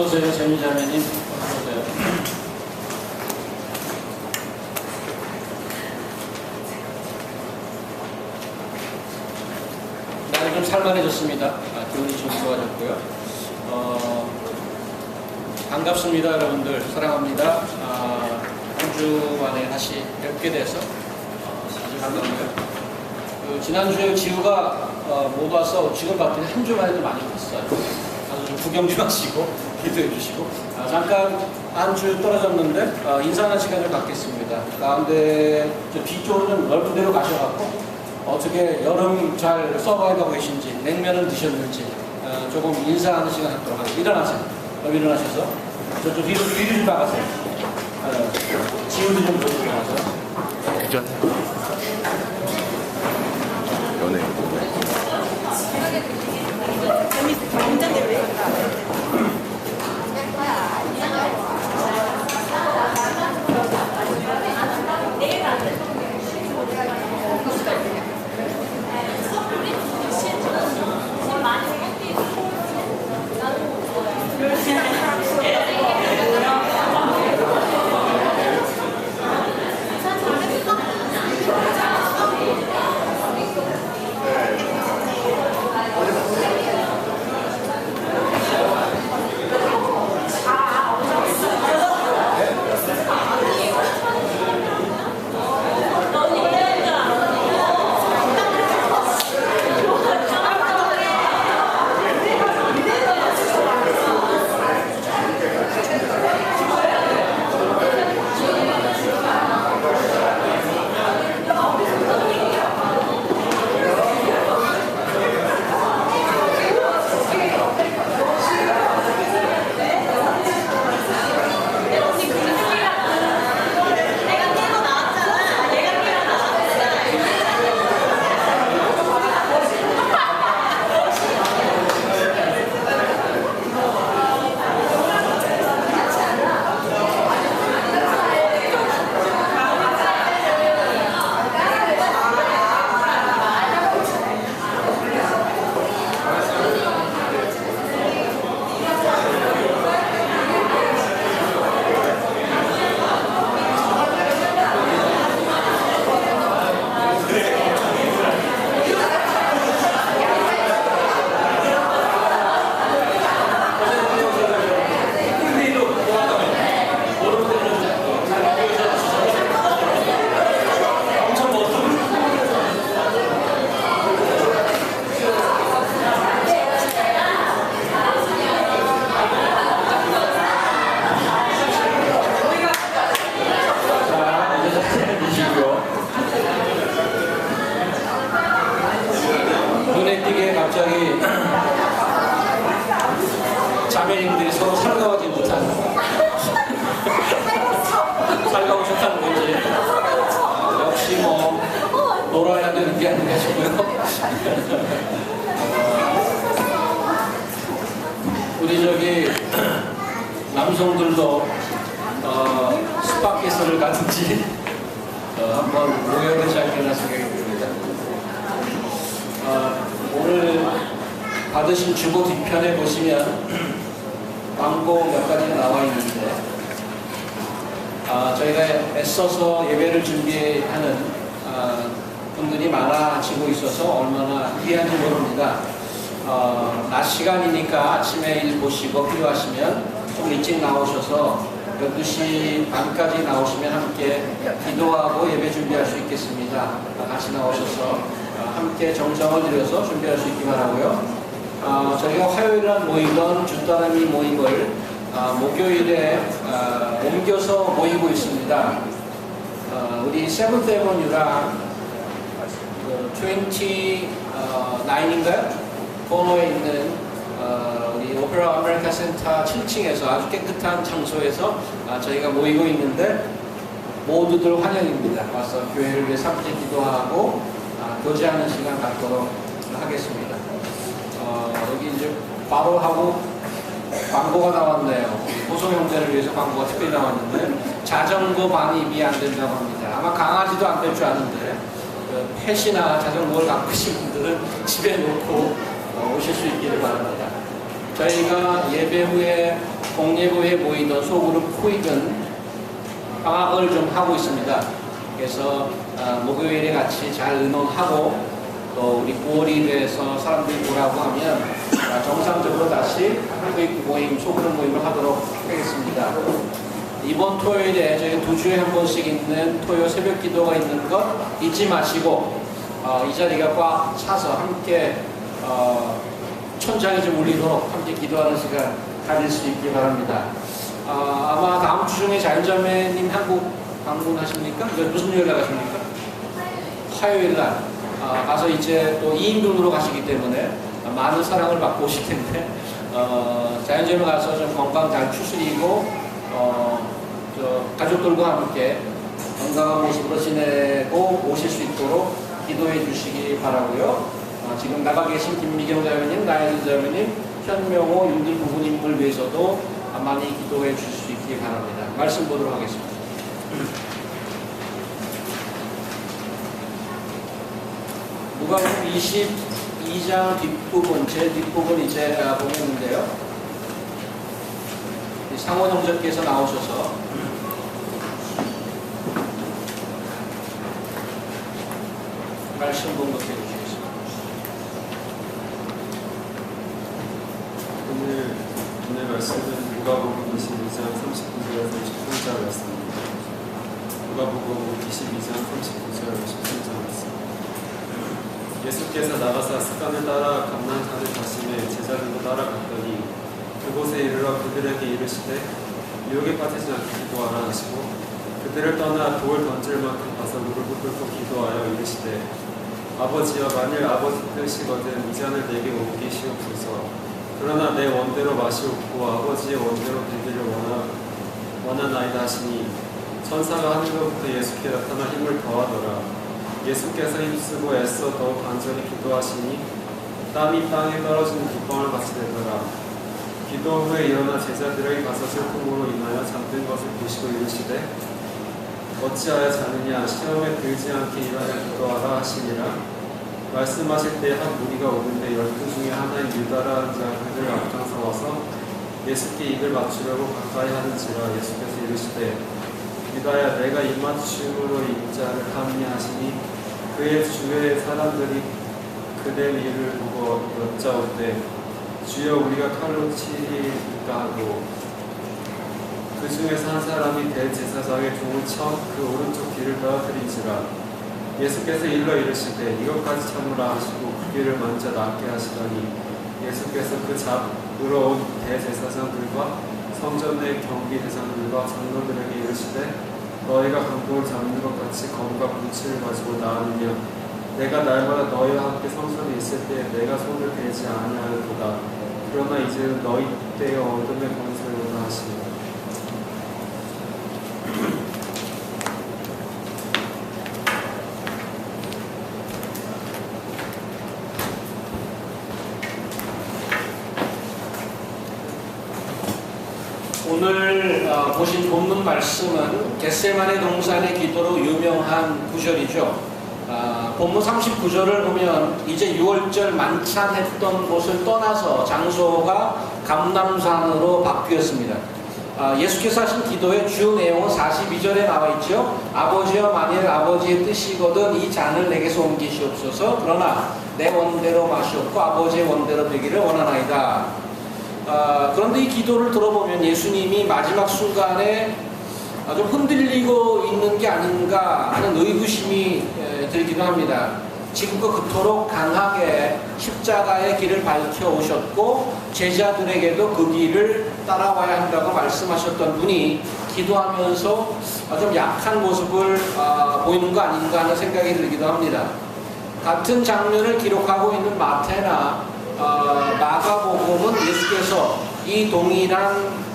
어서오세요. 재미자매님. 어서오세요. 날이 좀 살만해졌습니다. 기온이 좀 좋아졌고요. 반갑습니다. 여러분들. 사랑합니다. 한 주 만에 다시 뵙게 돼서 아주 반갑고요. 지난주에 지우가 못 와서 지금 봤더니 한 주 만에도 많이 왔어요. 가서 좀 구경 좀 하시고 기도해 주시고 잠깐 한 주 떨어졌는데 인사하는 시간을 갖겠습니다. 가운데 저 뒤쪽으로 좀 넓은 데로 가셔갖고 어떻게 여름 잘 서바이브하고 계신지 냉면은 드셨는지 조금 인사하는 시간 갖도록 하겠습니다. 일어나세요. 일어나셔서 저쪽 뒤로 좀 나가세요. 지우도 좀 보시고 나서 그전 연애 갑자기 자매님들이 서로 살가워지 못한 살가우셨다는 건지 역시 뭐 놀아야 되는 게 아닌가 싶고요. 우리 저기 남성들도 스파게스를 가든지 한번 모여보지 않겠나 생각이 듭니다. 오늘 받으신 주보 뒤편에 보시면 광고 몇 가지가 나와 있는데 저희가 애써서 예배를 준비하는 분들이 많아지고 있어서 얼마나 귀한지 모릅니다. 낮 시간이니까 아침에 일 보시고 필요하시면 좀 일찍 나오셔서 12시 반까지 나오시면 함께 기도하고 예배 준비할 수 있겠습니다. 같이 나오셔서 함께 정성을 들여서 준비할 수 있기 바라고요. 저희가 화요일날 모이던 주따라미 모임을 목요일에 옮겨서 모이고 있습니다. 우리 세븐th 에버뉴랑 29인가요? 번호에 있는 우리 오페라 아메리카 센터 7층에서 아주 깨끗한 장소에서 저희가 모이고 있는데 모두들 환영입니다. 와서 교회를 위해 함께 기도하고 교제하는 시간 갖도록 하겠습니다. 여기 이제 바로 하고 광고가 나왔네요. 호소 형제를 위해서 광고가 특별히 나왔는데 자전거 반입이 안 된다고 합니다. 아마 강아지도 안 될 줄 아는데 펫이나 자전거를 갖고 계신 분들은 집에 놓고 오실 수 있기를 바랍니다. 저희가 예배 후에 동예부에 모이던 소그룹 코익은 방학을 좀 하고 있습니다. 그래서 목요일에 같이 잘 의논하고 또 우리 9월이 돼서 사람들이 보라고 하면 정상적으로 다시 코익 모임, 소그룹 모임을 하도록 하겠습니다. 이번 토요일에 저희 2주에 한 번씩 있는 토요 새벽 기도가 있는 것 잊지 마시고 이 자리가 꽉 차서 함께 천장이 좀 울리도록 함께 기도하는 시간 가질 수 있기 바랍니다. 아마 다음 주 중에 자연자매님 한국 방문하십니까? 무슨 요일 나가십니까? 화요일 날 가서 이제 또 2인분으로 가시기 때문에 많은 사랑을 받고 오실 텐데 자연자매 가서 좀 건강 잘 추스리고 가족들과 함께 건강한 모습으로 지내고 오실 수 있도록 기도해 주시기 바라고요. 지금 나가 계신 김미경 자매님, 나혜진 자매님, 현명호, 윤들 부부님을 위해서도 많이 기도해 주실 수 있기 바랍니다. 말씀 보도록 하겠습니다. 누가복음 22장 뒷부분, 제 뒷부분 이제 보겠는데요. 상원 형제께서 나오셔서 말씀 공독해 주시겠습니다. 오늘 말씀은 누가복음 22장 39절에서 53절 말씀입니다. 누가복음 22장 39절 53절 말씀. 예수께서 나가사 습관을 따라 감난산을 가시매 제자들도 따라갔더니 그곳에 이르러 그들에게 이르시되 유혹에 빠지지 않게 기도하라 하시고 그들을 떠나 돌 던질 만큼 가서 무릎을 꿇고 기도하여 이르시되 아버지여 만일 아버지 뜻이거든 이 잔을 내게 옮기시옵소서. 그러나 내 원대로 마시옵고 아버지의 원대로 되기를 원하나이다 하시니 천사가 하늘로부터 예수께 나타나 힘을 더하더라. 예수께서 힘쓰고 애써 더욱 간절히 기도하시니 땀이 땅에 떨어지는 빗방울 같이 되더라. 기도 후에 일어나 제자들에게 가서 슬픔으로 인하여 잠든 것을 보시고 이르시되 어찌하여 자느냐 시험에 들지 않게 일하여 기도하라 하시니라. 말씀하실 때 한 무리가 오는데 12 중에 하나인 유다라는 자가 그들을 앞장서 와서 예수께 입을 맞추려고 가까이 하는지라. 예수께서 이르시되 유다야 내가 입맞춤으로 이 자를 합리하시니 그의 주의 사람들이 그대 일을 보고 여짜오되 주여 우리가 칼로 치리까 하고 그 중에서 한 사람이 대제사장의 종을 쳐 그 오른쪽 귀를 떨어뜨린지라. 예수께서 일러 이르시되 이것까지 참으라 하시고 그 귀를 만져 낫게 하시더니 예수께서 그 잡으러 온 대제사장들과 성전의 경비 대장들과 장로들에게 이르시되 너희가 강도를 잡는 것 같이 검과 문치를 가지고 나으느냐. 내가 날마다 너희와 함께 성전에 있을 때 내가 손을 대지 아니하였도다. 그러나 이제는 너희 때의 어둠의 권세로다 하시니. 오늘 보신 본문 말씀은 겟세마네 동산의 기도로 유명한 구절이죠. 본문 39절을 보면 이제 6월절 만찬했던 곳을 떠나서 장소가 감람산으로 바뀌었습니다. 예수께서 하신 기도의 주 내용은 42절에 나와 있죠. 아버지여 만일 아버지의 뜻이거든 이 잔을 내게서 옮기시옵소서. 그러나 내 원대로 마시옵고 아버지의 원대로 되기를 원하나이다. 그런데 이 기도를 들어보면 예수님이 마지막 순간에 좀 흔들리고 있는 게 아닌가 하는 의구심이 들기도 합니다. 지금껏 그토록 강하게 십자가의 길을 밝혀오셨고 제자들에게도 그 길을 따라와야 한다고 말씀하셨던 분이 기도하면서 좀 약한 모습을 보이는 거 아닌가 하는 생각이 들기도 합니다. 같은 장면을 기록하고 있는 마태나 마가복음은 예수께서 이 동일한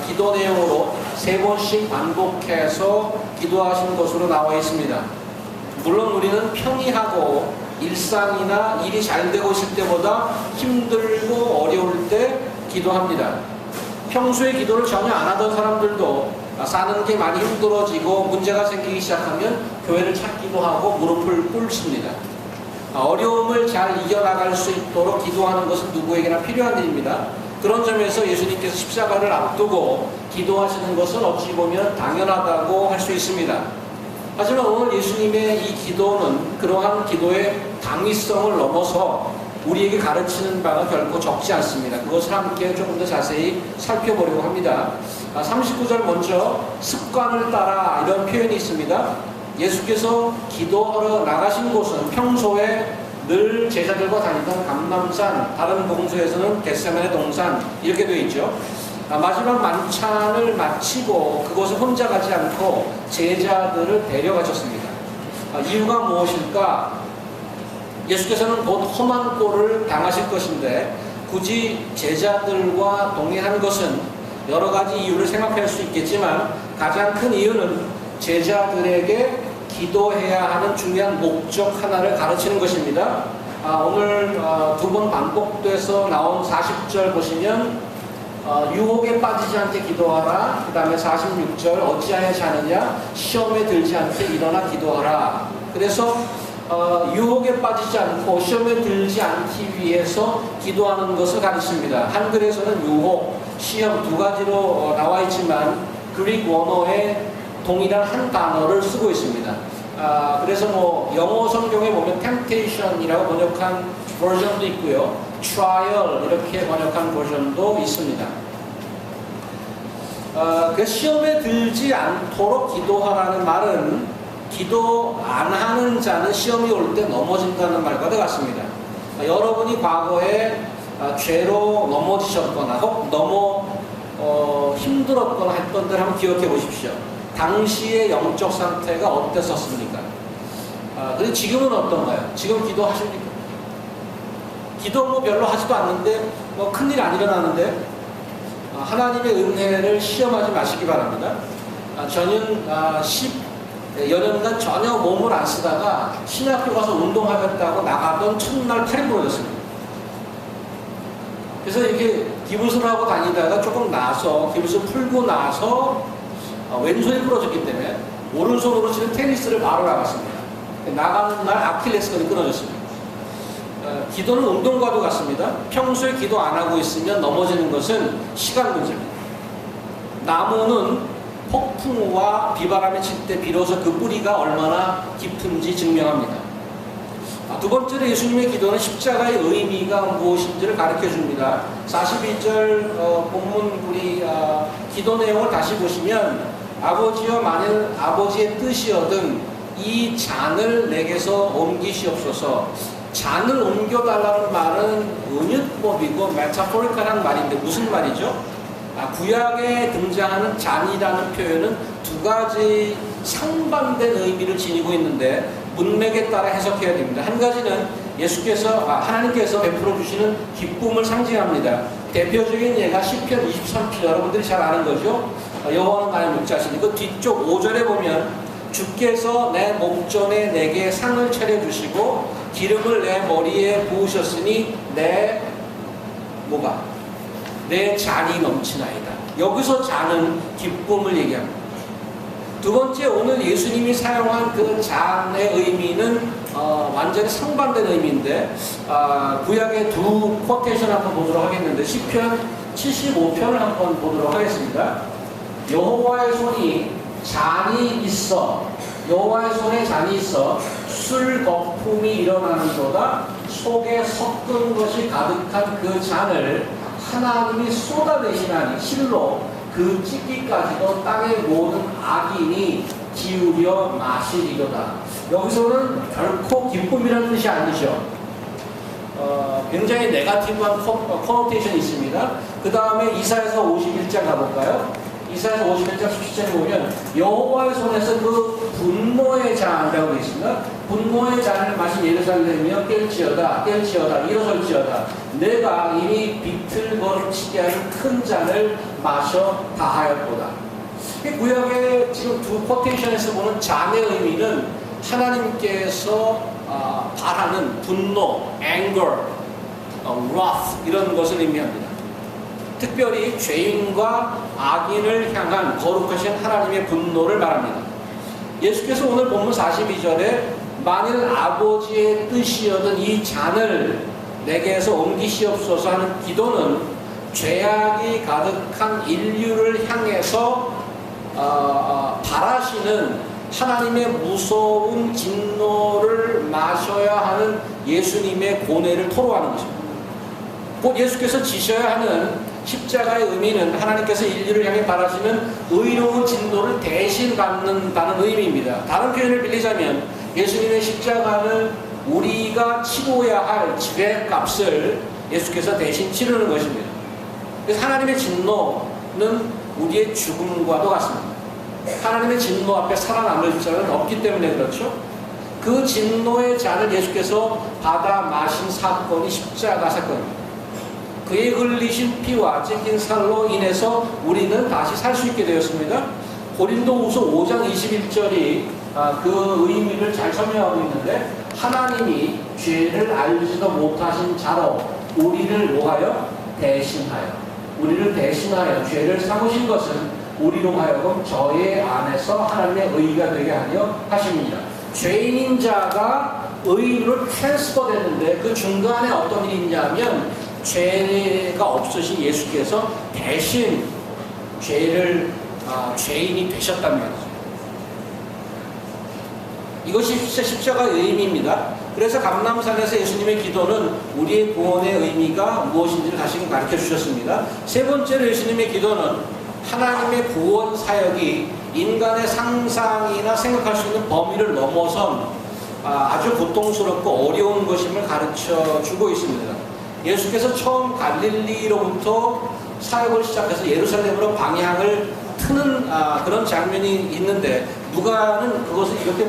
기도 내용으로 3번씩 반복해서 기도하신 것으로 나와 있습니다. 물론 우리는 평이하고 일상이나 일이 잘 되고 있을 때보다 힘들고 어려울 때 기도합니다. 평소에 기도를 전혀 안 하던 사람들도 사는 게 많이 힘들어지고 문제가 생기기 시작하면 교회를 찾기도 하고 무릎을 꿇습니다. 어려움을 잘 이겨나갈 수 있도록 기도하는 것은 누구에게나 필요한 일입니다. 그런 점에서 예수님께서 십자가를 앞두고 기도하시는 것은 어찌 보면 당연하다고 할 수 있습니다. 하지만 오늘 예수님의 이 기도는 그러한 기도의 당위성을 넘어서 우리에게 가르치는 바가 결코 적지 않습니다. 그것을 함께 조금 더 자세히 살펴보려고 합니다. 39절 먼저 습관을 따라 이런 표현이 있습니다. 예수께서 기도하러 나가신 곳은 평소에 늘 제자들과 다니던 감람산, 다른 복음서에서는 겟세마네 동산 이렇게 되어 있죠. 마지막 만찬을 마치고 그곳에 혼자 가지 않고 제자들을 데려가셨습니다. 이유가 무엇일까? 예수께서는 곧 험한 꼴을 당하실 것인데 굳이 제자들과 동행한 것은 여러 가지 이유를 생각할 수 있겠지만 가장 큰 이유는 제자들에게 기도해야 하는 중요한 목적 하나를 가르치는 것입니다. 오늘 두 번 반복돼서 나온 40절 보시면 유혹에 빠지지 않게 기도하라. 그 다음에 46절 어찌하여 자느냐 시험에 들지 않게 일어나 기도하라. 그래서 유혹에 빠지지 않고 시험에 들지 않기 위해서 기도하는 것을 가르칩니다. 한글에서는 유혹, 시험 두 가지로 나와 있지만 그릭 원어에 동일한 한 단어를 쓰고 있습니다. 그래서 뭐 영어 성경에 보면 temptation이라고 번역한 버전도 있고요, trial 이렇게 번역한 버전도 있습니다. 그 시험에 들지 않도록 기도하라는 말은 기도 안 하는 자는 시험이 올 때 넘어진다는 말과 같습니다. 여러분이 과거에 죄로 넘어지셨거나 혹 너무 힘들었거나 했던 데를 한번 기억해 보십시오. 당시의 영적 상태가 어땠었습니까? 근데 지금은 어떤가요? 지금 기도하십니까? 기도 뭐 별로 하지도 않는데 뭐 큰일 안 일어나는데 하나님의 은혜를 시험하지 마시기 바랍니다. 저는 10여 년간 전혀 몸을 안 쓰다가 신학교 가서 운동하겠다고 나가던 첫날 팔이 부러졌습니다. 그래서 이렇게 기부스를 하고 다니다가 조금 나서 기부스 풀고 나서 왼손이 부러졌기 때문에 오른손으로 치는 테니스를 바로 나갔습니다. 나가는 날 아킬레스건이 끊어졌습니다. 기도는 운동과도 같습니다. 평소에 기도 안 하고 있으면 넘어지는 것은 시간 문제입니다. 나무는 폭풍우와 비바람이 칠 때 비로소 그 뿌리가 얼마나 깊은지 증명합니다. 두 번째로 예수님의 기도는 십자가의 의미가 무엇인지를 가르쳐 줍니다. 42절 본문 우리 기도 내용을 다시 보시면 아버지여 만일 아버지의 뜻이거든 이 잔을 내게서 옮기시옵소서. 잔을 옮겨달라는 말은 은유법이고 메타포리컬한 말인데 무슨 말이죠? 구약에 등장하는 잔이라는 표현은 두 가지 상반된 의미를 지니고 있는데 문맥에 따라 해석해야 됩니다. 한 가지는 하나님께서 베풀어 주시는 기쁨을 상징합니다. 대표적인 예가 시편 23편 여러분들이 잘 아는 거죠. 여호와는 나의 목자시니 그 뒤쪽 5절에 보면 주께서 내 목전에 내게 상을 차려주시고 기름을 내 머리에 부으셨으니 내 잔이 넘치나이다. 여기서 잔은 기쁨을 얘기합니다. 두 번째, 오늘 예수님이 사용한 그 잔의 의미는 완전히 상반된 의미인데 구약의 두 쿼테이션 한번 보도록 하겠는데 시편 75편을 한번 보도록 하겠습니다. 여호와의 손에 잔이 있어 술 거품이 일어나는도다. 속에 섞은 것이 가득한 그 잔을 하나님이 쏟아내시나니 실로 그 찢기까지도 땅의 모든 악인이 기울여 마시리로다. 여기서는 결코 기쁨이라는 뜻이 아니죠. 굉장히 네거티브한 코노테이션이 있습니다. 그 다음에 이사야서 51장 가볼까요? 이사야서 51장 17절에 보면 여호와의 손에서 그 분노의 잔이라고 되어 있습니다. 분노의 잔을 마신 예루살렘이여 깰지어다 일어설지어다. 내가 이미 비틀거리치게 하는 큰 잔을 마셔 다하였도다. 구약의 지금 두 쿼테이션에서 보는 잔의 의미는 하나님께서 바라는 분노, anger, wrath 이런 것을 의미합니다. 특별히 죄인과 악인을 향한 거룩하신 하나님의 분노를 말합니다. 예수께서 오늘 본문 42절에 만일 아버지의 뜻이었던 이 잔을 내게서 옮기시옵소서 하는 기도는 죄악이 가득한 인류를 향해서 바라시는 하나님의 무서운 진노를 마셔야 하는 예수님의 고뇌를 토로하는 것입니다. 곧 예수께서 지셔야 하는 십자가의 의미는 하나님께서 인류를 향해 바라시는 의로운 진노를 대신 받는다는 의미입니다. 다른 표현을 빌리자면 예수님의 십자가는 우리가 치러야 할 지배값을 예수께서 대신 치르는 것입니다. 그래서 하나님의 진노는 우리의 죽음과도 같습니다. 하나님의 진노 앞에 살아남을 자는 없기 때문에 그렇죠. 그 진노의 잔을 예수께서 받아 마신 사건이 십자가 사건입니다. 그의 흘리신 피와 찢긴 살로 인해서 우리는 다시 살 수 있게 되었습니다. 고린도후서 5장 21절이 그 의미를 잘 설명하고 있는데, 하나님이 죄를 알지도 못하신 자로 우리를 뭐하여? 우리를 대신하여 죄를 삼으신 것은 우리로 하여금 저의 안에서 하나님의 의가 되게 하려 하십니다. 죄인인 자가 의로 트랜스퍼 됐는데 그 중간에 어떤 일이 있냐면 죄가 없으신 예수께서 대신 죄인이 되셨다는 거죠. 이것이 십자가의 의미입니다. 그래서 감람산에서 예수님의 기도는 우리의 구원의 의미가 무엇인지를 다시금 가르쳐 주셨습니다. 세 번째로 예수님의 기도는 하나님의 구원 사역이 인간의 상상이나 생각할 수 있는 범위를 넘어선 아주 고통스럽고 어려운 것임을 가르쳐 주고 있습니다. 예수께서 처음 갈릴리로부터 사역을 시작해서 예루살렘으로 방향을 트는 그런 장면이 있는데, 누가는 그것을 이렇게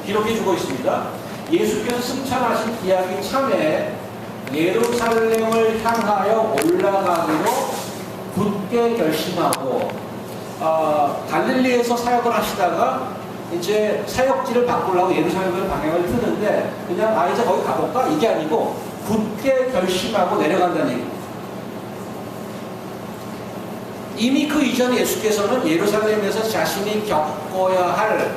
기록해 주고 있습니다. 예수께서 승천하신 기약이 참에 예루살렘을 향하여 올라가기로 굳게 결심하고, 갈릴리에서 사역을 하시다가 이제 사역지를 바꾸려고 예루살렘으로 방향을 트는데, 그냥 이제 거기 가볼까? 이게 아니고 굳게 결심하고 내려간다는 얘기입니다. 이미 그 이전에 예수께서는 예루살렘에서 자신이 겪어야 할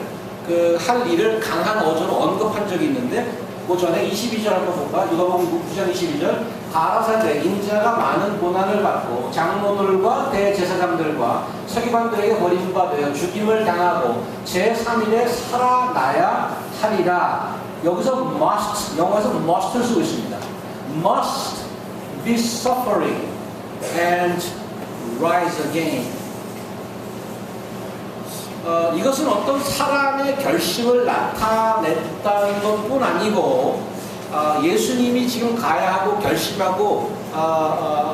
일을 강한 어조로 언급한 적이 있는데, 그 전에 22절 한번 볼까? 누가복음 9장 22절. 가라사대 인자가 많은 고난을 받고 장로들과 대제사장들과 서기관들에게 버림받아 죽임을 당하고 제3일에 살아나야 하리라. 여기서 must, 영어에서 must를 쓰고 있습니다. must be suffering and rise again. 이것은 어떤 사람의 결심을 나타냈다는 것뿐 아니고, 예수님이 지금 가야 하고 결심하고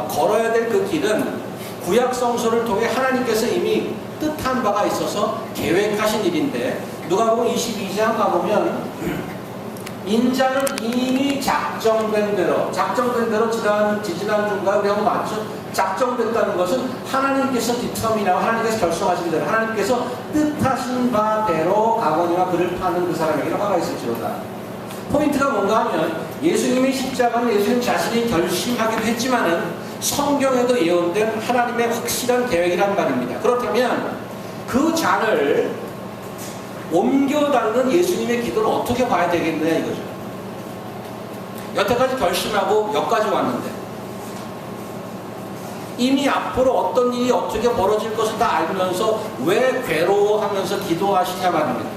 걸어야 될 그 길은 구약 성서를 통해 하나님께서 이미 뜻한 바가 있어서 계획하신 일인데, 누가복음 22장 가보면 인자는 이미 작정된 대로 지지난주인가 우리 한번 봤죠? 작정됐다는 것은 하나님께서 디터민하고 하나님께서 결정하신 대로 하나님께서 뜻하신 바대로 가거니와 그를 타는 그 사람에게는 화가 있을지로다. 포인트가 뭔가 하면 예수님의 십자가는 예수님 자신이 결심하기도 했지만은 성경에도 예언된 하나님의 확실한 계획이란 말입니다. 그렇다면 그 잔을 옮겨다는 예수님의 기도를 어떻게 봐야 되겠느냐 이거죠. 여태까지 결심하고 여기까지 왔는데 이미 앞으로 어떤 일이 어떻게 벌어질 것을 다 알면서 왜 괴로워하면서 기도하시냐 말입니다.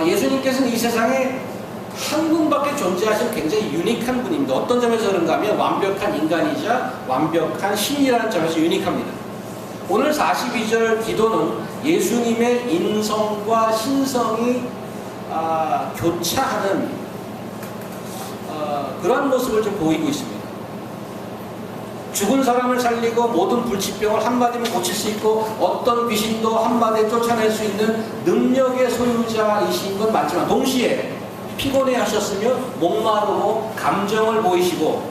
예수님께서는 이 세상에 한 분밖에 존재하시는 굉장히 유니크한 분입니다. 어떤 점에서 그런가 하면 완벽한 인간이자 완벽한 신이라는 점에서 유니크합니다. 오늘 42절 기도는 예수님의 인성과 신성이 교차하는 그런 모습을 좀 보이고 있습니다. 죽은 사람을 살리고 모든 불치병을 한마디면 고칠 수 있고 어떤 귀신도 한마디에 쫓아낼 수 있는 능력의 소유자이신 건 맞지만 동시에 피곤해 하셨으며 목마르고 감정을 보이시고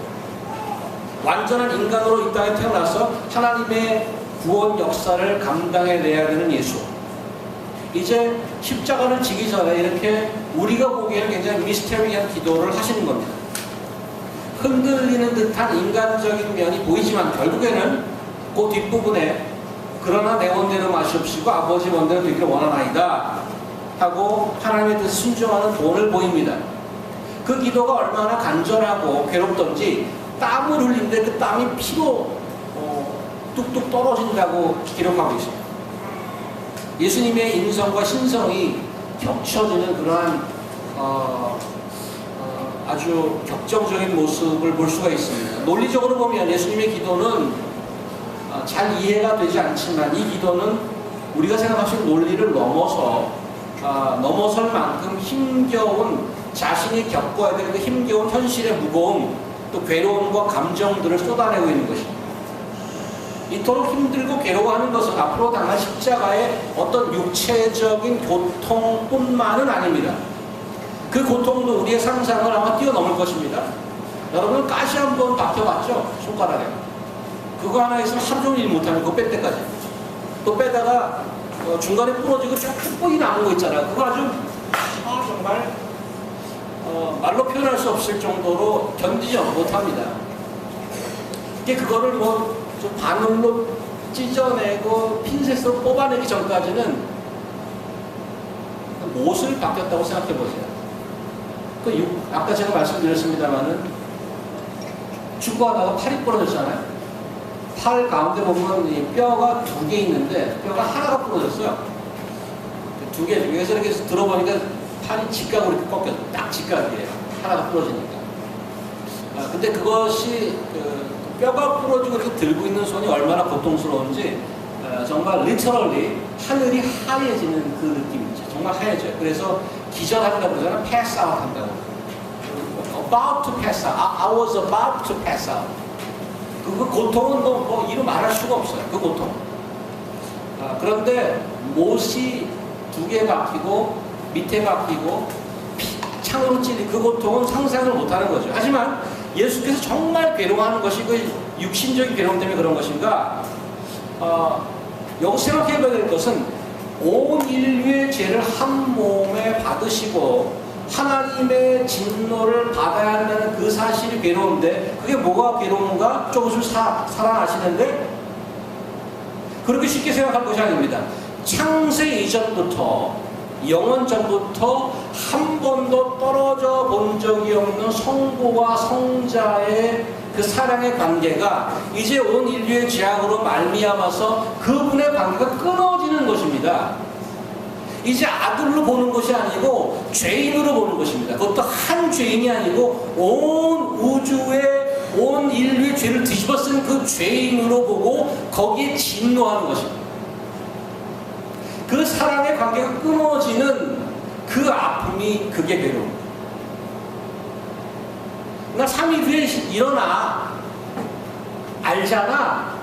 완전한 인간으로 이 땅에 태어나서 하나님의 구원 역사를 감당해내야 되는 예수. 이제 십자가를 지기 전에 이렇게 우리가 보기에는 굉장히 미스테리한 기도를 하시는 겁니다. 흔들리는 듯한 인간적인 면이 보이지만 결국에는 그 뒷부분에 그러나 내 원대로 마시옵시고 아버지 원대로 되기를 원하나이다 하고 하나님의 뜻에 순종하는 본을 보입니다. 그 기도가 얼마나 간절하고 괴롭던지 땀을 흘리는데 그 땀이 피로 뚝뚝 떨어진다고 기록하고 있습니다. 예수님의 인성과 신성이 겹쳐지는 그러한 아주 격정적인 모습을 볼 수가 있습니다. 논리적으로 보면 예수님의 기도는 잘 이해가 되지 않지만 이 기도는 우리가 생각하시는 논리를 넘어설 만큼 힘겨운 자신이 겪어야 되는 그 힘겨운 현실의 무거움 또 괴로움과 감정들을 쏟아내고 있는 것입니다. 이토록 힘들고 괴로워하는 것은 앞으로 당할 십자가의 어떤 육체적인 고통뿐만은 아닙니다. 그 고통도 우리의 상상을 아마 뛰어넘을 것입니다. 여러분 가시 한번 박혀봤죠? 손가락에. 그거 하나 있으면 하루 종일 일 못하는 거 뺄 때까지. 또 빼다가 중간에 부러지고 쭉 남은 거 있잖아요. 그거 아주 정말 말로 표현할 수 없을 정도로 견디지 못합니다. 그거를 좀 바늘로 찢어내고 핀셋으로 뽑아내기 전까지는 못을 바뀌었다고 생각해 보세요. 아까 제가 말씀드렸습니다만은 축구하다가 팔이 부러졌잖아요. 팔 가운데 보면 이 뼈가 2개 있는데 뼈가 하나가 부러졌어요. 2개 중에서 이렇게 들어보니까 팔이 직각으로 이렇게 꺾여 딱 직각이에요. 하나가 부러지니까. 근데 그것이 뼈가 부러지고 이렇게 들고 있는 손이 얼마나 고통스러운지 정말 literally 하늘이 하얘지는 그 느낌이죠. 정말 하얘져요. 그래서 기절한다고 그러잖아요. pass out 한다고. about to pass out. I was about to pass out. 그 고통은 뭐 이루 말할 수가 없어요. 그 고통. 그런데 못이 2개 박히고 밑에 박히고 창으로 찔린 그 고통은 상상을 못하는 거죠. 하지만 예수께서 정말 괴로워하는 것이 그 육신적인 괴로움 때문에 그런 것인가? 여기서 생각해봐야 될 것은 온 인류의 죄를 한 몸에 받으시고 하나님의 진노를 받아야 한다는 그 사실이 괴로운데 그게 뭐가 괴로운가? 조금씩 살아나시는데 그렇게 쉽게 생각할 것이 아닙니다. 창세 이전부터 영원 전부터 한 번도 떨어져 본 적이 없는 성부와 성자의 그 사랑의 관계가 이제 온 인류의 죄악으로 말미암아서 그분의 관계가 끊어지는 것입니다. 이제 아들로 보는 것이 아니고 죄인으로 보는 것입니다. 그것도 한 죄인이 아니고 온 우주의 온 인류의 죄를 뒤집어 쓴 그 죄인으로 보고 거기에 진노하는 것입니다. 그 사랑의 관계가 끊어지는 그 아픔이 그게 괴로움. 나 3일 후에 일어나 알잖아.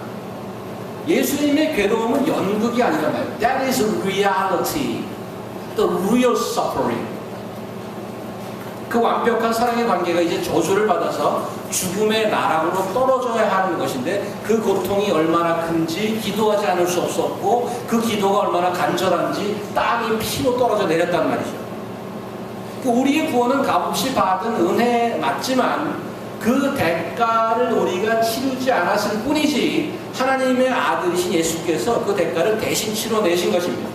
예수님의 괴로움은 연극이 아니란 말이에요. That is reality. The real suffering. 그 완벽한 사랑의 관계가 이제 저주를 받아서 죽음의 나락으로 떨어져야 하는 것인데 그 고통이 얼마나 큰지 기도하지 않을 수 없었고 그 기도가 얼마나 간절한지 땀이 피로 떨어져 내렸단 말이죠. 우리의 구원은 값없이 받은 은혜 맞지만 그 대가를 우리가 치르지 않았을 뿐이지 하나님의 아들이신 예수께서 그 대가를 대신 치러내신 것입니다.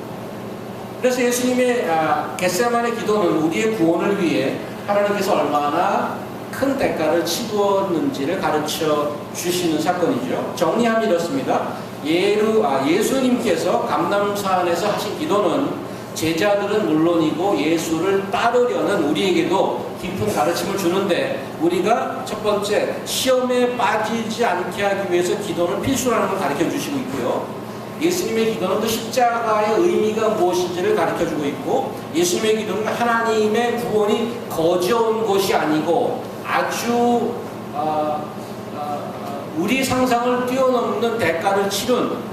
그래서 예수님의 겟세마네 기도는 우리의 구원을 위해 하나님께서 얼마나 큰 대가를 치루었는지를 가르쳐 주시는 사건이죠. 정리하면 이렇습니다. 예수님께서 감람산에서 하신 기도는 제자들은 물론이고 예수를 따르려는 우리에게도 깊은 가르침을 주는데 우리가 첫 번째 시험에 빠지지 않게 하기 위해서 기도는 필수라는 걸 가르쳐 주시고 있고요. 예수님의 기도는 그 십자가의 의미가 무엇인지를 가르쳐 주고 있고 예수님의 기도는 하나님의 구원이 거저온 것이 아니고 아주 우리 상상을 뛰어넘는 대가를 치른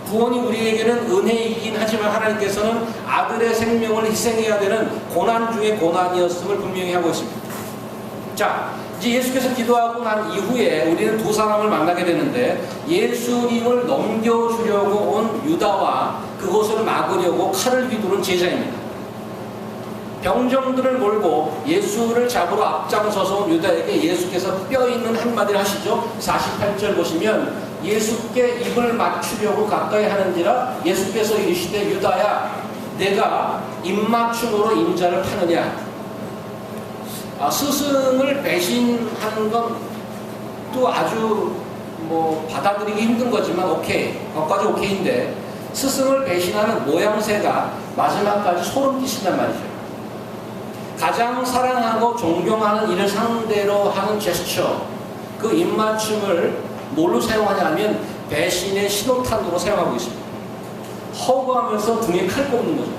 구원이 우리에게는 은혜이긴 하지만 하나님께서는 아들의 생명을 희생해야 되는 고난 중에 고난이었음을 분명히 하고 있습니다. 자, 이제 예수께서 기도하고 난 이후에 우리는 두 사람을 만나게 되는데 예수님을 넘겨주려고 온 유다와 그것을 막으려고 칼을 휘두른 제자입니다. 병정들을 몰고 예수를 잡으러 앞장서서 온 유다에게 예수께서 뼈 있는 한마디를 하시죠. 48절 보시면 예수께 입을 맞추려고 가까이 하는지라 예수께서 이르시되 유다야 내가 입맞춤으로 인자를 파느냐. 스승을 배신하는 건 이것도 아주 뭐 받아들이기 힘든 거지만 오케이, 거기까지 오케이인데 스승을 배신하는 모양새가 마지막까지 소름 끼친단 말이죠. 가장 사랑하고 존경하는 이를 상대로 하는 제스처, 그 입맞춤을 뭘로 사용하냐면 배신의 신호탄으로 사용하고 있습니다. 허구하면서 등에 칼 꼽는 거죠.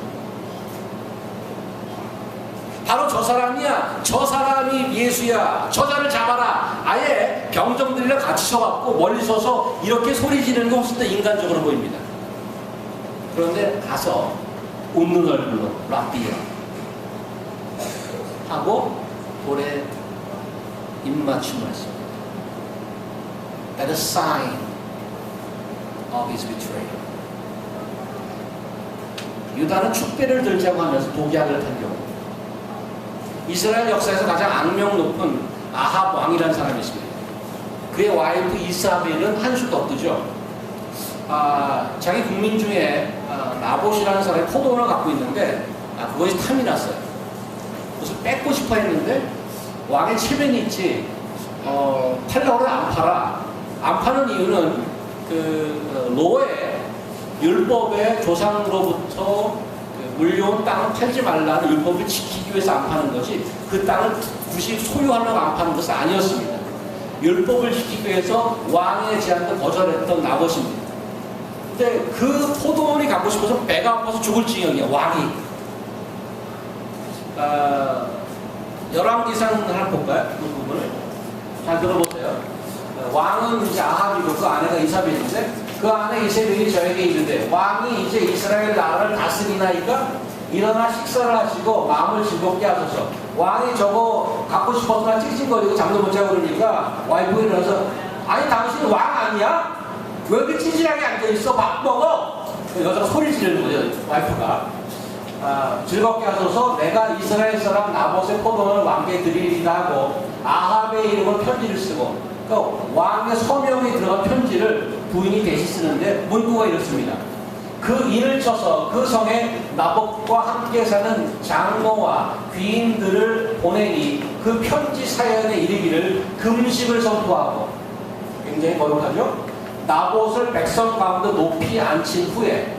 바로 저 사람이야. 저 사람이 예수야. 저자를 잡아라. 아예 병정들이랑 같이 서갖고 멀리 서서 이렇게 소리 지르는 게 훨씬 더 인간적으로 보입니다. 그런데 가서 웃는 얼굴로 라비아 하고 돌에 입맞춤을 했습니다. That is a sign of his betrayal. 유다는 축배를 들자고 하면서 독약을 탄 경우, 이스라엘 역사에서 가장 악명 높은 아합 왕이라는 사람이 있습니다. 그의 와이프 이사벨은 한수 더 뜨죠. 자기 국민 중에 나봇이라는 사람이 포도원을 갖고 있는데 그것이 탐이 났어요. 그것을 뺏고 싶어 했는데 왕의 체면이 있지 팔려고 안 팔아. 안 파는 이유는 그 노예 율법의 조상으로부터 물려온 땅을 팔지 말라는 율법을 지키기 위해서 안 파는 것이, 그 땅을 굳이 소유하려고 안 파는 것은 아니었습니다. 율법을 지키기 위해서 왕의 제안도 거절했던 나봇입니다. 근데 그 포도원이 갖고 싶어서 배가 아파서 죽을 지경이야, 왕이. 열왕기상 하나 볼까요? 그 부분을 잘 들어보세요. 왕은 이제 아합이고 그 아내가 이사벨인데, 그 아내 이세벨이 저에게 이르되 왕이 이제 이스라엘 나라를 다스리나이까 일어나 식사를 하시고 마음을 즐겁게 하소서. 왕이 저거 갖고 싶었으나 찡찡거리고 잠도 못 자고 그러니까 와이프가 일어나서, 아니 당신 왕 아니야? 왜 이렇게 찌질하게 앉아있어? 밥 먹어! 여자가 소리 지르는 거죠, 와이프가. 즐겁게 하소서. 내가 이스라엘 사람 나봇의 포도원을 왕께 드리리라 하고 아합의 이름으로 편지를 쓰고, 그러니까 왕의 서명이 들어간 편지를 부인이 대신 쓰는데 문구가 이렇습니다. 그 인을 쳐서 그 성에 나봇과 함께 사는 장로와 귀인들을 보내니 그 편지 사연에 이르기를 금식을 선포하고, 굉장히 거룩하죠? 나봇을 백성 가운데 높이 앉힌 후에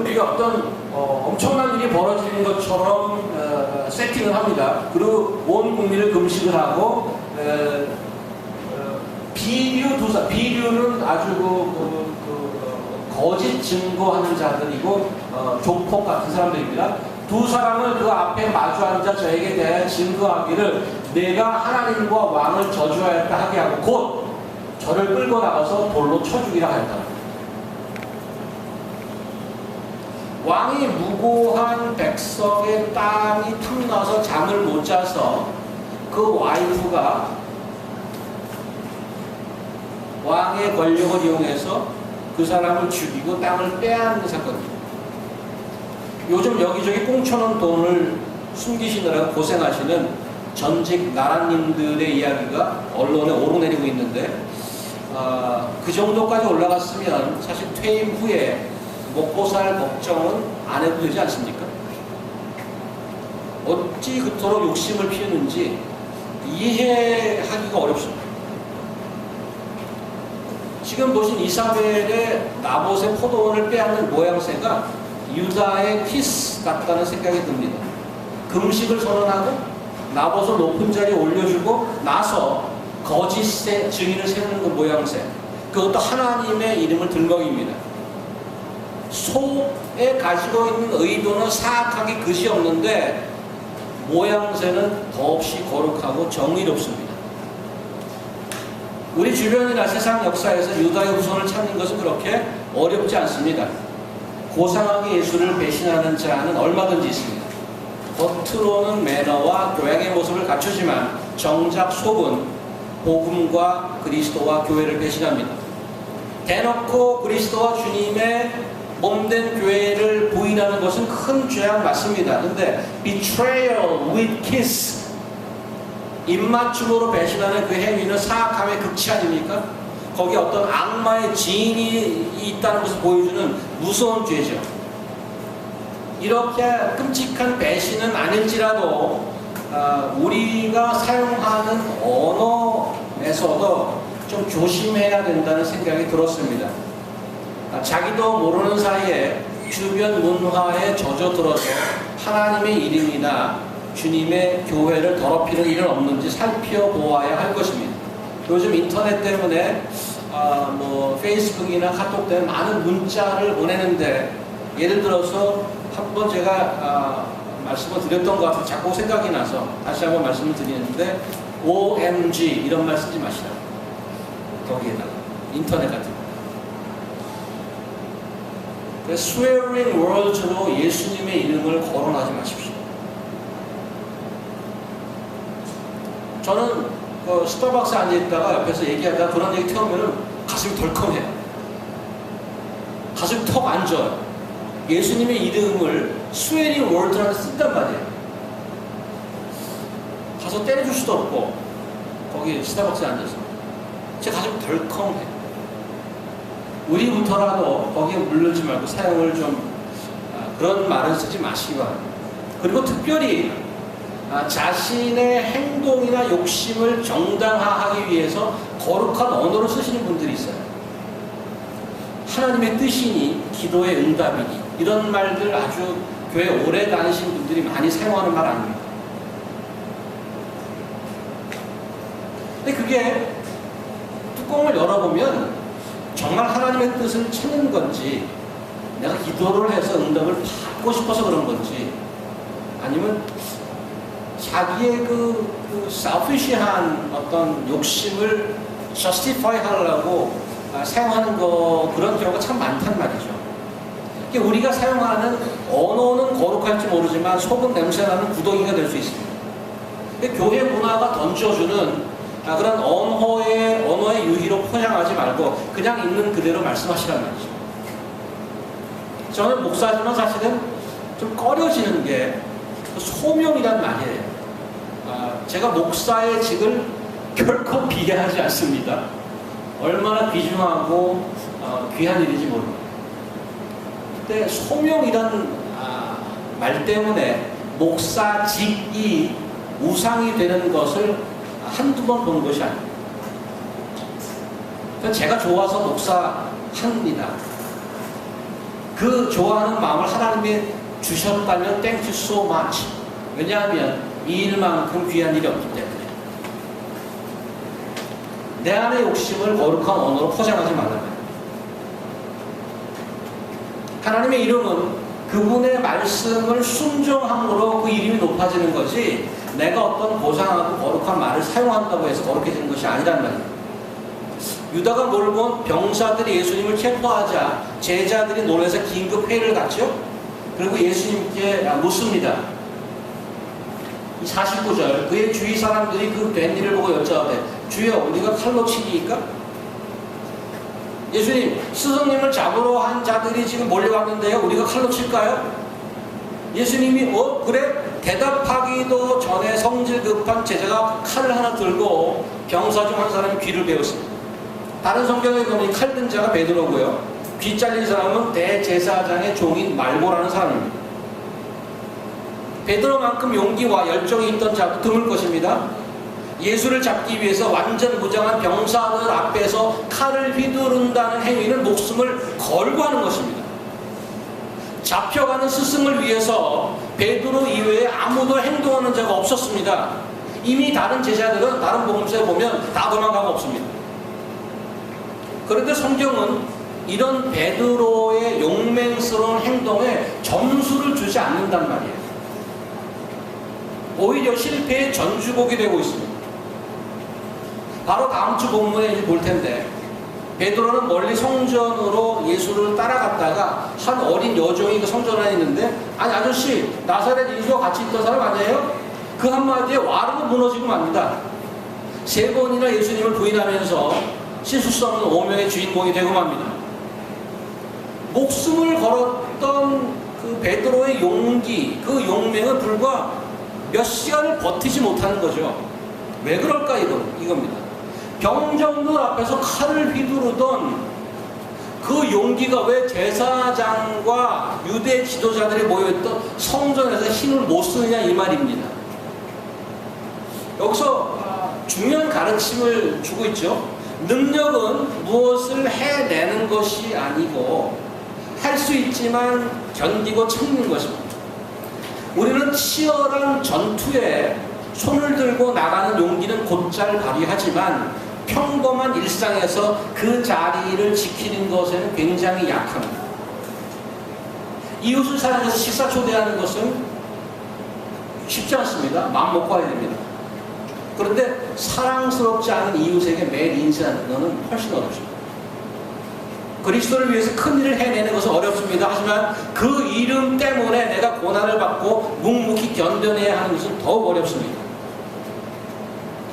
이게 어떤 엄청난 일이 벌어지는 것처럼 세팅을 합니다. 그리고 온 국민을 금식을 하고 비류는 아주 거짓 증거하는 자들이고 조폭 같은 사람들입니다. 두 사람을 그 앞에 마주 앉아 저에게 대하여 증거하기를 내가 하나님과 왕을 저주하였다 하게 하고 곧 저를 끌고 나가서 돌로 쳐 죽이라 하였다. 왕이 무고한 백성의 땅이 탐나서 잠을 못 자서 그 와이프가 왕의 권력을 이용해서 그 사람을 죽이고 땅을 빼앗는 사건입니다. 요즘 여기저기 꽁쳐놓은 돈을 숨기시느라고 고생하시는 전직 나라님들의 이야기가 언론에 오르내리고 있는데, 그 정도까지 올라갔으면 사실 퇴임 후에 먹고 살 걱정은 안 해도 되지 않습니까? 어찌 그토록 욕심을 피우는지 이해하기가 어렵습니다. 지금 보신 이사벨의 나봇의 포도원을 빼앗는 모양새가 유다의 키스 같다는 생각이 듭니다. 금식을 선언하고 나봇을 높은 자리에 올려주고 나서 거짓 증인을 세우는 그 모양새, 그것도 하나님의 이름을 들먹입니다. 속에 가지고 있는 의도는 사악하기 그지없는데 모양새는 더없이 거룩하고 정의롭습니다. 우리 주변이나 세상 역사에서 유다의 후손을 찾는 것은 그렇게 어렵지 않습니다. 고상하게 예수를 배신하는 자는 얼마든지 있습니다. 겉으로는 매너와 교양의 모습을 갖추지만 정작 속은 복음과 그리스도와 교회를 배신합니다. 대놓고 그리스도와 주님의 몸된 교회를 부인하는 것은 큰 죄악 맞습니다. 근데 betrayal with kiss, 입맞춤으로 배신하는 그 행위는 사악함의 극치 아닙니까? 거기에 어떤 악마의 지인이 있다는 것을 보여주는 무서운 죄죠. 이렇게 끔찍한 배신은 아닐지라도 우리가 사용하는 언어 점에서도 좀 조심해야 된다는 생각이 들었습니다. 자기도 모르는 사이에 주변 문화에 젖어들어서 하나님의 이름이나 주님의 교회를 더럽히는 일은 없는지 살펴보아야 할 것입니다. 요즘 인터넷 때문에 페이스북이나 카톡 때문에 많은 문자를 보내는데, 예를 들어서 한번 제가 말씀을 드렸던 것 같아서 자꾸 생각이 나서 다시 한번 말씀을 드리는데, OMG 이런 말 쓰지 마시라. 거기에다가 인터넷 같은 거. swearing words로 예수님의 이름을 거론하지 마십시오. 저는 그 스타벅스에 앉아있다가 옆에서 얘기하다가 그런 얘기 태우면 가슴이 덜컹해요. 가슴이 턱 안 져요. 예수님의 이름을 swearing words라고 쓴단 말이에요. 가서 때려줄 수도 없고, 거기 스타벅스에 앉아서 제 가슴이 덜컹해요. 우리부터라도 거기에 물르지 말고 사용을 좀 그런 말을 쓰지 마시기 바랍니다. 그리고 특별히 자신의 행동이나 욕심을 정당화하기 위해서 거룩한 언어를 쓰시는 분들이 있어요. 하나님의 뜻이니 기도의 응답이니 이런 말들 아주 교회 오래 다니신 분들이 많이 사용하는 말 아닙니다. 근데 그게 뚜껑을 열어보면 정말 하나님의 뜻을 찾는 건지, 내가 기도를 해서 응답을 받고 싶어서 그런 건지, 아니면 자기의 그 selfish한 어떤 욕심을 justify 하려고 사용하는 그런 경우가 참 많단 말이죠. 우리가 사용하는 언어는 거룩할지 모르지만 속은 냄새나는 구더기가 될 수 있습니다. 교회 문화가 던져주는 그런 언어의 유희로 포장하지 말고 그냥 있는 그대로 말씀하시란 말이죠. 저는 목사지만 사실은 좀 꺼려지는 게 소명이란 말이에요. 제가 목사의 직을 결코 비하하지 않습니다. 얼마나 귀중하고 귀한 일인지 모릅니다. 근데 소명이란 말 때문에 목사직이 우상이 되는 것을 한두 번 본 것이 아닙니다. 제가 좋아서 목사합니다. 그 좋아하는 마음을 하나님이 주셨다면 thank you so much. 왜냐하면 이 일만큼 귀한 일이 없기 때문에. 내 안의 욕심을 거룩한 언어로 포장하지 말라면, 하나님의 이름은 그분의 말씀을 순종함으로 그 이름이 높아지는 거지, 내가 어떤 고상하고 거룩한 말을 사용한다고 해서 거룩해지는 것이 아니란 말이에요. 유다가 몰고 병사들이 예수님을 체포하자 제자들이 놀라서 긴급 회의를 갖죠. 그리고 예수님께 묻습니다. 이 49절, 그의 주위 사람들이 그 된 일을 보고 여쭤하되, 주여 우리가 칼로 치기이까? 예수님, 스승님을 잡으러 한 자들이 지금 몰려왔는데요, 우리가 칼로 칠까요? 예수님이 그래? 대답하기도 전에 성질 급한 제자가 칼을 하나 들고 병사 중 한 사람이 귀를 베었습니다. 다른 성경에 보면 칼 든 자가 베드로고요, 귀 잘린 사람은 대제사장의 종인 말고라는 사람입니다. 베드로만큼 용기와 열정이 있던 자도 드물 것입니다. 예수를 잡기 위해서 완전 무장한 병사들 앞에서 칼을 휘두른다는 행위는 목숨을 걸고 하는 것입니다. 잡혀가는 스승을 위해서 베드로 이외에 아무도 행동하는 자가 없었습니다. 이미 다른 제자들은 다른 복음서에 보면 다 도망가고 없습니다. 그런데 성경은 이런 베드로의 용맹스러운 행동에 점수를 주지 않는단 말이에요. 오히려 실패의 전주곡이 되고 있습니다. 바로 다음 주 본문에 볼 텐데, 베드로는 멀리 성전으로 예수를 따라갔다가 한 어린 여종이 그 성전 안에 있는데, 아니 아저씨, 나사렛 예수와 같이 있던 사람 아니에요? 그 한마디에 와르르 무너지고 맙니다. 3번이나 예수님을 부인하면서 씻을 수 없는 오명의 주인공이 되고 맙니다. 목숨을 걸었던 그 베드로의 용기, 그 용맹은 불과 몇 시간을 버티지 못하는 거죠. 왜 그럴까 이겁니다. 병정들 앞에서 칼을 휘두르던 그 용기가 왜 제사장과 유대 지도자들이 모여있던 성전에서 힘을 못 쓰느냐 이 말입니다. 여기서 중요한 가르침을 주고 있죠. 능력은 무엇을 해내는 것이 아니고 할 수 있지만 견디고 참는 것입니다. 우리는 치열한 전투에 손을 들고 나가는 용기는 곧잘 발휘하지만 평범한 일상에서 그 자리를 지키는 것에는 굉장히 약합니다. 이웃을 사랑해서 식사 초대하는 것은 쉽지 않습니다. 마음 먹고 와야 됩니다. 그런데 사랑스럽지 않은 이웃에게 매일 인사하는 것은 훨씬 어렵습니다. 그리스도를 위해서 큰 일을 해내는 것은 어렵습니다. 하지만 그 이름 때문에 내가 고난을 받고 묵묵히 견뎌내야 하는 것은 더욱 어렵습니다.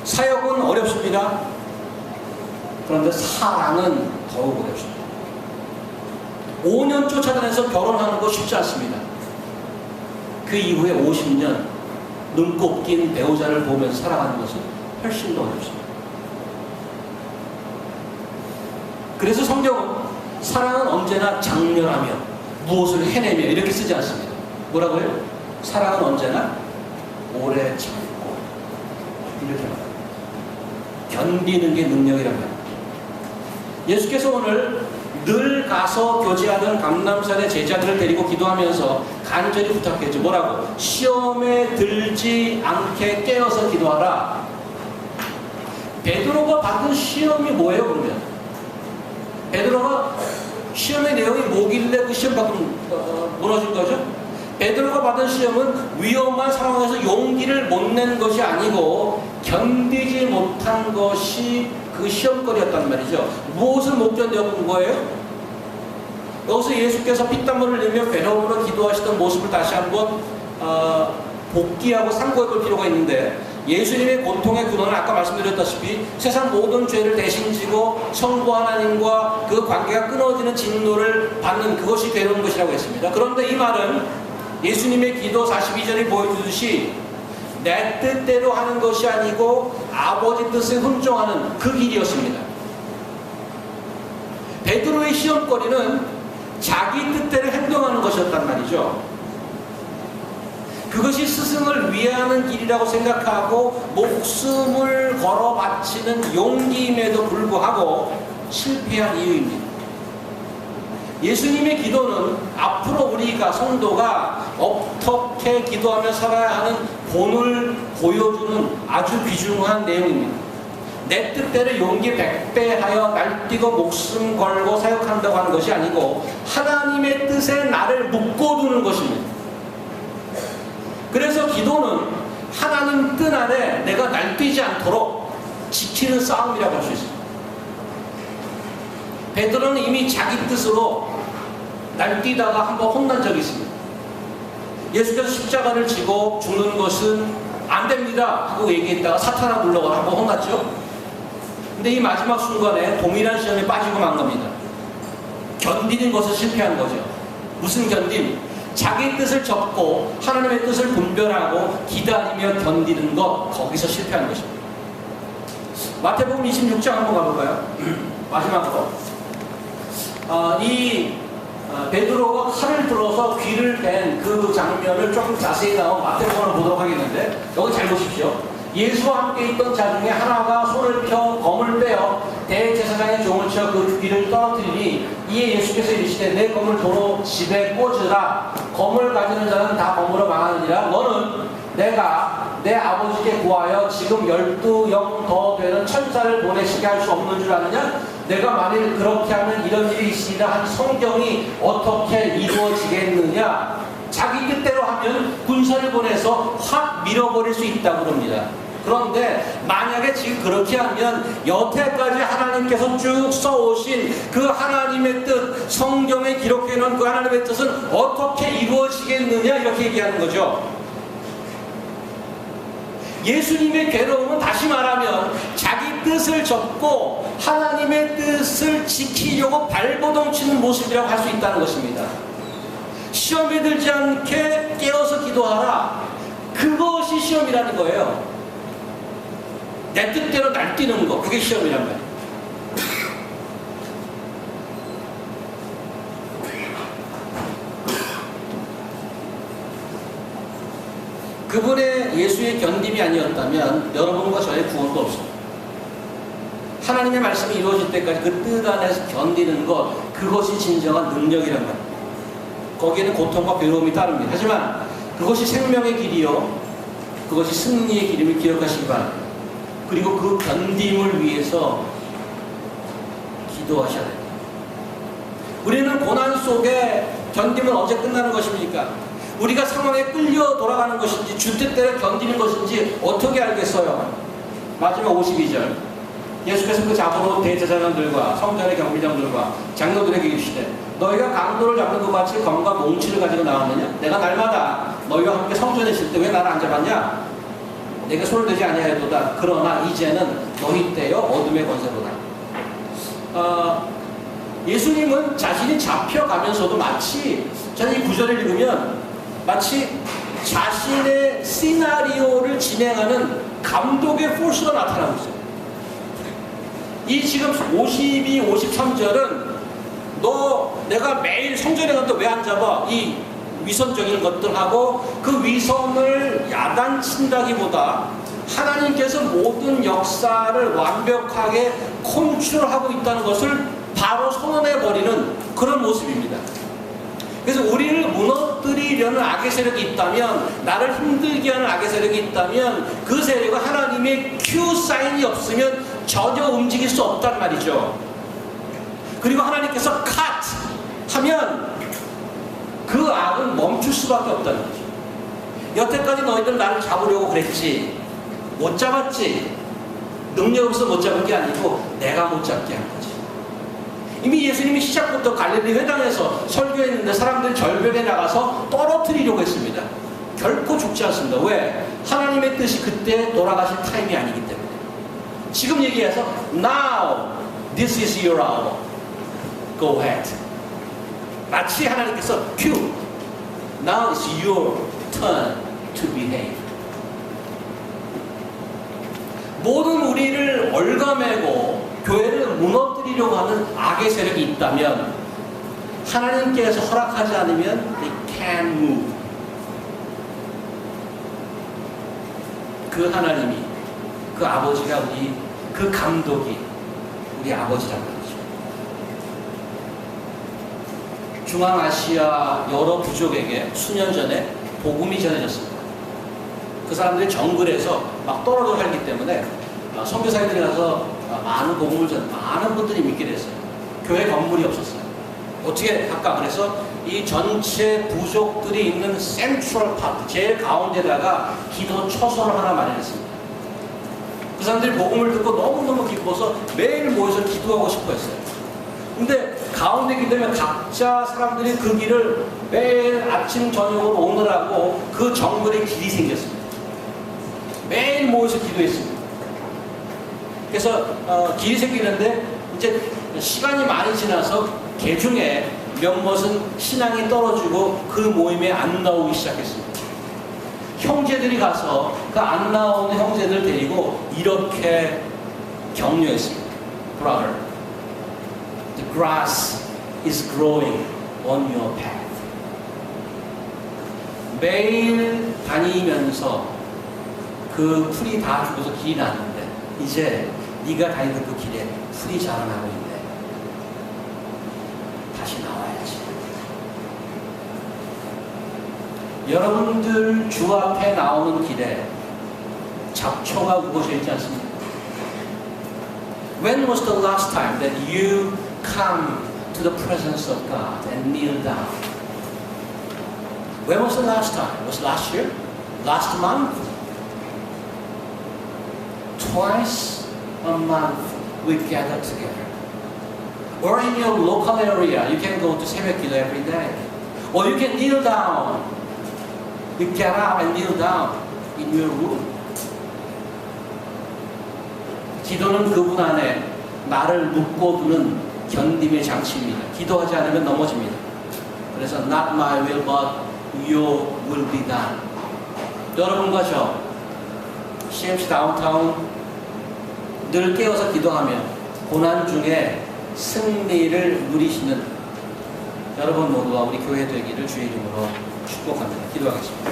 사역은 어렵습니다. 그런데 사랑은 더욱 어렵습니다. 5년 쫓아다녀서 결혼하는 거 쉽지 않습니다. 그 이후에 50년 눈곱 낀 배우자를 보면서 살아가는 것은 훨씬 더 어렵습니다. 그래서 성경은 사랑은 언제나 장렬하며 무엇을 해내며 이렇게 쓰지 않습니다. 뭐라고요? 사랑은 언제나 오래 참고 이렇게 말합니다. 견디는 게 능력이란 말입니다. 예수께서 오늘 늘 가서 교제하던 감람산의 제자들을 데리고 기도하면서 간절히 부탁했죠. 뭐라고? 시험에 들지 않게 깨어서 기도하라. 베드로가 받은 시험이 뭐예요 그러면? 베드로가 시험의 내용이 뭐길래 그 시험 받으면 무너진 거죠? 베드로가 받은 시험은 위험한 상황에서 용기를 못 낸 것이 아니고 견디지 못한 것이 그 시험거리였단 말이죠. 무엇을 못 견뎌본 거예요? 여기서 예수께서 피땀물을 흘리며 괴로움으로 기도하시던 모습을 다시 한번 복기하고 상고해 볼 필요가 있는데, 예수님의 고통의 근원은 아까 말씀드렸다시피 세상 모든 죄를 대신 지고 성부 하나님과 그 관계가 끊어지는 진노를 받는 그것이 괴로운 것이라고 했습니다. 그런데 이 말은 예수님의 기도 42절이 보여주듯이 내 뜻대로 하는 것이 아니고 아버지 뜻에 순종하는 그 길이었습니다. 베드로의 시험거리는 자기 뜻대로 행동하는 것이었단 말이죠. 그것이 스승을 위하는 길이라고 생각하고 목숨을 걸어 바치는 용기임에도 불구하고 실패한 이유입니다. 예수님의 기도는 앞으로 우리가 성도가 어떻게 기도하며 살아야 하는 본을 보여주는 아주 귀중한 내용입니다. 내 뜻대로 용기 100배 하여 날뛰고 목숨 걸고 사역한다고 하는 것이 아니고 하나님의 뜻에 나를 묶어두는 것입니다. 그래서 기도는 하나님 뜻 안에 내가 날뛰지 않도록 지키는 싸움이라고 할 수 있습니다. 베드로는 이미 자기 뜻으로 날뛰다가 한번 혼난 적이 있습니다. 예수께서 십자가를 지고 죽는 것은 안 됩니다 하고 얘기했다가 사탄아 물러가라 하고 혼났죠. 근데 이 마지막 순간에 동일한 시험에 빠지고 만 겁니다. 견디는 것을 실패한 거죠. 무슨 견딤? 자기 뜻을 접고 하나님의 뜻을 분별하고 기다리며 견디는 것, 거기서 실패한 것입니다. 마태복음 26장 한번 가볼까요? 마지막으로 베드로가 칼을 들어서 귀를 댄 그 장면을 조금 자세히 나온 마태복음을 보도록 하겠는데, 여기 잘 보십시오. 예수와 함께 있던 자 중에 하나가 손을 펴 검을 빼어 대제사장의 종을 치어 그 귀를 떨어뜨리니, 이에 예수께서 이르시되 내 검을 도로 집에 꽂으라. 검을 가지는 자는 다 검으로 망하느니라. 너는 내가 내 아버지께 구하여 지금 12영 더 되는 천사를 보내시게 할 수 없는 줄 아느냐? 내가 만일 그렇게 하면 이런 일이 있으리라 한 성경이 어떻게 이루어지겠느냐? 자기 뜻대로 하면 군사를 보내서 확 밀어버릴 수 있다고 그럽니다. 그런데 만약에 지금 그렇게 하면 여태까지 하나님께서 쭉 써오신 그 하나님의 뜻, 성경에 기록해 놓은 그 하나님의 뜻은 어떻게 이루어지겠느냐, 이렇게 얘기하는 거죠. 예수님의 괴로움은 다시 말하면 자기 뜻을 접고 하나님의 뜻을 지키려고 발버둥 치는 모습이라고 할 수 있다는 것입니다. 시험에 들지 않게 깨어서 기도하라. 그것이 시험이라는 거예요. 내 뜻대로 날뛰는 거, 그게 시험이란 말이에요. 그분의 예수의 견딤이 아니었다면 여러분과 저의 구원도 없습니다. 하나님의 말씀이 이루어질 때까지 그 뜻 안에서 견디는 것, 그것이 진정한 능력이란 말입니다. 거기에는 고통과 괴로움이 따릅니다. 하지만 그것이 생명의 길이요, 그것이 승리의 길임을 기억하시기 바랍니다. 그리고 그 견딤을 위해서 기도하셔야 됩니다. 우리는 고난 속에 견딤은 언제 끝나는 것입니까? 우리가 상황에 끌려 돌아가는 것인지 주 뜻대로 견디는 것인지 어떻게 알겠어요? 마지막 52절, 예수께서 그 잡으로 대제사장들과 성전의 경비장들과 장로들에게 이르시되 너희가 강도를 잡는 것 같이 검과 몽치를 가지고 나왔느냐? 내가 날마다 너희와 함께 성전에 있을 때 왜 나를 안 잡았냐? 내가 손을 대지 아니하였도다. 그러나 이제는 너희 때여 어둠의 권세로다. 예수님은 자신이 잡혀가면서도 마치, 저는 이 구절을 읽으면 마치 자신의 시나리오를 진행하는 감독의 포스가 나타나고 있어요. 이 지금 52, 53절은 내가 매일 성전에 가는데 왜 안 잡아? 이 위선적인 것들하고 그 위선을 야단친다기보다 하나님께서 모든 역사를 완벽하게 컨트롤하고 있다는 것을 바로 선언해버리는 그런 모습입니다. 그래서 우리를 무너뜨리려는 악의 세력이 있다면, 나를 힘들게 하는 악의 세력이 있다면 그 세력은 하나님의 큐 사인이 없으면 전혀 움직일 수 없단 말이죠. 그리고 하나님께서 컷 하면 그 악은 멈출 수밖에 없다는 거죠. 여태까지 너희들 나를 잡으려고 그랬지, 못 잡았지. 능력 없어 못 잡은 게 아니고 내가 못 잡게 한 거지. 이미 예수님이 시작부터 갈릴리 회당에서 설교했는데 사람들 절벽에 나가서 떨어뜨리려고 했습니다. 결코 죽지 않습니다. 왜? 하나님의 뜻이 그때 돌아가실 타임이 아니기 때문에. 지금 얘기해서 Now this is your hour. Go ahead. 마치 하나님께서 Q. Now it's your turn to behave. 모든 우리를 얽어매고 교회를 무너뜨리려고 하는 악의 세력이 있다면 하나님께서 허락하지 않으면 they can't move. 그 하나님이, 그 아버지가 그 감독이 우리 아버지란 말이죠. 중앙아시아 여러 부족에게 수년 전에 복음이 전해졌습니다. 그 사람들이 정글에서 막 떨어져 살기 때문에 선교사님들이 가서 많은 복음을 많은 분들이 믿게 됐어요. 교회 건물이 없었어요. 어떻게 할까? 그래서 이 전체 부족들이 있는 센트럴 파트, 제일 가운데다가 기도 처소를 하나 마련했습니다. 그 사람들이 복음을 듣고 너무너무 기뻐서 매일 모여서 기도하고 싶어 했어요. 근데 가운데 기도면 각자 사람들이 그 길을 매일 아침 저녁으로 오느라고 그 정글에 길이 생겼습니다. 매일 모여서 기도했습니다. 그래서 길이 생기는데 이제 시간이 많이 지나서 개중에 몇몇은 신앙이 떨어지고 그 모임에 안 나오기 시작했습니다. 형제들이 가서 그 안 나오는 형제들 데리고 이렇게 격려했습니다. Brother, the grass is growing on your path. 매일 다니면서 그 풀이 다 죽어서 길이 났는데 이제 네가 다니는 그 길에 풀이 자라나고 있네. 다시 나와야지. 여러분들 주 앞에 나오는 길에 잡초가 우거져 있지 않습니까? When was the last time that you come to the presence of God and kneel down? When was the last time? Was it last year? Last month? Twice a month we gather together. Or in your local area, you can go to 새벽기도 every day. Or you can kneel down. You get up and kneel down in your room. 기도는 그분 안에 나를 묶어두는 견딤의 장치입니다. 기도하지 않으면 넘어집니다. 그래서 not my will but your will be done. 여러분과 저 CMC 다운타운 늘 깨어서 기도하며 고난 중에 승리를 누리시는 여러분 모두와 우리 교회 되기를 주의 이름으로 축복합니다. 기도하겠습니다.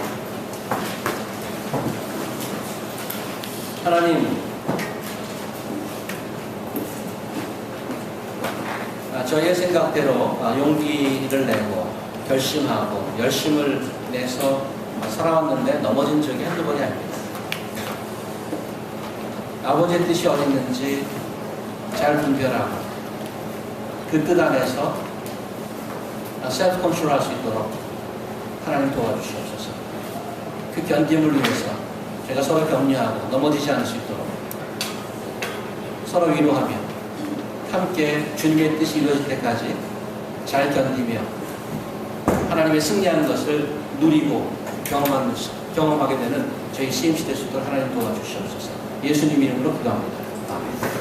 하나님, 저의 생각대로 용기를 내고 결심하고 열심을 내서 살아왔는데 넘어진 적이 한두 번이 아닙니다. 아버지의 뜻이 어딨는지 잘 분별하고 그 뜻 안에서 셀프 컨트롤할 수 있도록 하나님 도와주시옵소서. 그 견딤을 위해서 제가 서로 격려하고 넘어지지 않을 수 있도록 서로 위로하며 함께 주님의 뜻이 이루어질 때까지 잘 견디며 하나님의 승리하는 것을 누리고 경험하게 되는 저희 CMC 될 수 있도록 하나님 도와주시옵소서. 예수님 이름으로 기도합니다. 아멘.